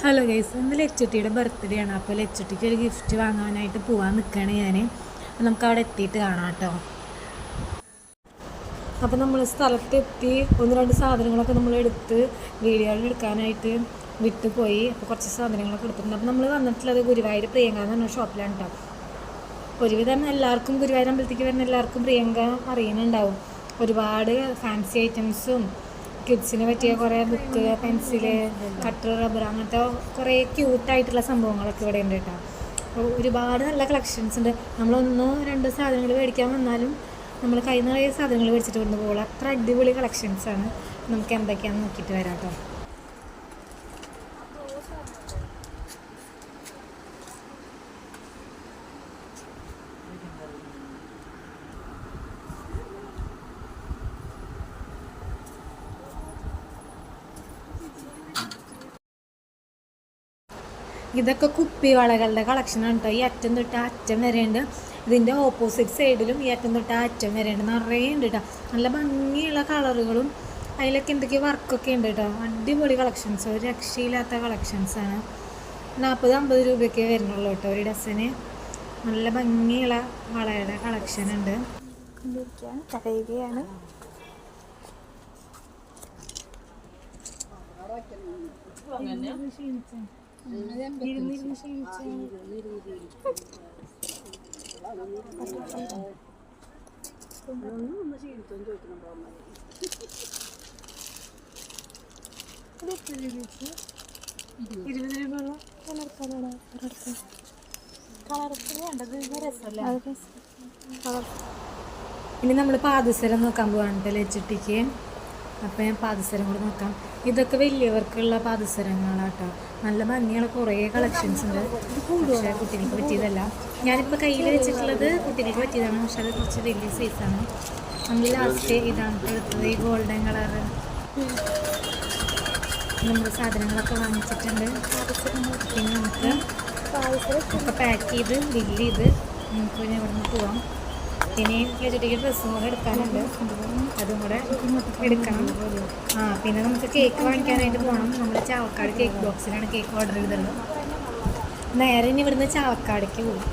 Hello guys, ഇന്ന് ലച്ചുട്ടിയുടെ birthday ആണ്. അപ്പോൾ ലച്ചുട്ടിക്ക് ഒരു ഗിഫ്റ്റ് വാങ്ങാനായിട്ട് പോകാൻ നിൽക്കുകയാണ് ഞാൻ. അപ്പോൾ നമുക്ക് അവിടെ എത്തിയിട്ട് കാണാം കേട്ടോ. അപ്പോൾ നമ്മൾ സ്ഥലത്തെത്തി ഒന്ന് രണ്ട് സാധനങ്ങളൊക്കെ നമ്മൾ എടുത്ത് വീഡിയോയിൽ എടുക്കാനായിട്ട് വിട്ടുപോയി. അപ്പോൾ കുറച്ച് സാധനങ്ങളൊക്കെ എടുത്തിട്ടുണ്ട്. അപ്പോൾ നമ്മൾ വന്നിട്ടുള്ളത് ഗുരുവായൂർ പ്രിയങ്ക എന്ന് പറഞ്ഞ ഷോപ്പിലാണ് കേട്ടോ. ഒരുവിധം എല്ലാവർക്കും ഗുരുവായൂർ അമ്പലത്തേക്ക് വരുന്ന എല്ലാവർക്കും പ്രിയങ്ക അറിയുന്നുണ്ടാവും. ഒരുപാട് ഫാൻസി ഐറ്റംസും കിഡ്സിന് പറ്റിയ കുറേ ബുക്ക്, പെൻസില്, കട്ടർ, റബ്ബർ അങ്ങനത്തെ കുറേ ക്യൂട്ടായിട്ടുള്ള സംഭവങ്ങളൊക്കെ ഇവിടെ ഉണ്ട് കേട്ടോ. അപ്പോൾ ഒരുപാട് നല്ല കളക്ഷൻസ് ഉണ്ട്. നമ്മളൊന്നോ രണ്ടോ സാധനങ്ങൾ മേടിക്കാൻ വന്നാലും നമ്മൾ കൈ നിറയെ സാധനങ്ങൾ മേടിച്ചിട്ട് കൊണ്ടുപോകുള്ളൂ. അത്ര അടിപൊളി കളക്ഷൻസാണ്. നമുക്ക് എന്തൊക്കെയാണെന്ന് നോക്കിയിട്ട് വരാം കേട്ടോ. ഇതൊക്കെ കുപ്പി വളകളുടെ കളക്ഷനാണ് കേട്ടോ. ഈ അറ്റം തൊട്ട് അറ്റം വരെയുണ്ട്. ഇതിൻ്റെ ഓപ്പോസിറ്റ് സൈഡിലും ഈ അറ്റം തൊട്ട് അറ്റം വരെയുണ്ട്. നിറയെ ഉണ്ട് കേട്ടോ. നല്ല ഭംഗിയുള്ള കളറുകളും അതിലൊക്കെ എന്തൊക്കെയോ വർക്കൊക്കെ ഉണ്ട് കേട്ടോ. അടിപൊളി കളക്ഷൻസ്, ഒരു രക്ഷയില്ലാത്ത കളക്ഷൻസാണ്. 40-50 രൂപയൊക്കെ വരുന്നുള്ളൂ കേട്ടോ ഒരു ഡസന്. നല്ല ഭംഗിയുള്ള വളയുടെ കളക്ഷൻ ഉണ്ട്. ഇനി നമ്മൾ പാദസരം നോക്കാൻ പോവാണ് ലച്ചുട്ടിക്ക്. അപ്പം ഞാൻ പാദസരം കൂടെ നോക്കാം. ഇതൊക്കെ വലിയവർക്കുള്ള പാദസരങ്ങളാട്ടോ. നല്ല ഭംഗിയുള്ള കുറേ കളക്ഷൻസ് ഉണ്ട്. പക്ഷേ കുട്ടികൾക്ക് പറ്റിയതല്ല. ഞാനിപ്പോൾ കയ്യിൽ വെച്ചിട്ടുള്ളത് കുട്ടികൾക്ക് പറ്റിയതാണ്. പക്ഷെ അത് കുറച്ച് വലിയ സൈസാണ്. നമ്മൾ ലാസ്റ്റ് ഇതാണ് എടുത്തത്, ഈ ഗോൾഡൻ കളറ്. നമ്മൾ സാധനങ്ങളൊക്കെ വാങ്ങിച്ചിട്ടുണ്ട്. പിന്നെ നമുക്ക് ഒക്കെ പാക്ക് ചെയ്ത് ബില്ല് ചെയ്ത് നമുക്ക് പിന്നെ ഇവിടെ നിന്ന് പോവാം. പിന്നെ ലച്ചുട്ടിക്ക് ഡ്രസ്സും കൂടെ എടുക്കാനുണ്ട്, അതും കൂടെ എടുക്കണം. പിന്നെ നമുക്ക് കേക്ക് വാങ്ങിക്കാനായിട്ട് പോകണം. നമ്മൾ ചാവക്കാട് കേക്ക് ബോക്സിലാണ് കേക്ക് ഓർഡർ ചെയ്തത്. നേരെ ഇനി ഇവിടുന്ന് ചാവക്കാടേക്ക് പോകും.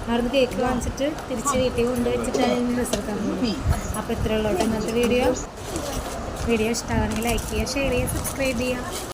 അവിടുന്ന് കേക്ക് വാങ്ങിച്ചിട്ട് തിരിച്ച് വീട്ടിൽ കൊണ്ടുവച്ചിട്ടാണ് ഇനി ഡ്രസ്സ് എടുക്കാൻ പോകുന്നത്. അപ്പോൾ ഇത്രയുള്ളൂ ഇന്നത്തെ വീഡിയോ. ഇഷ്ടമാണെങ്കിൽ ലൈക്ക് ചെയ്യുക, ഷെയർ ചെയ്യുക, സബ്സ്ക്രൈബ് ചെയ്യുക.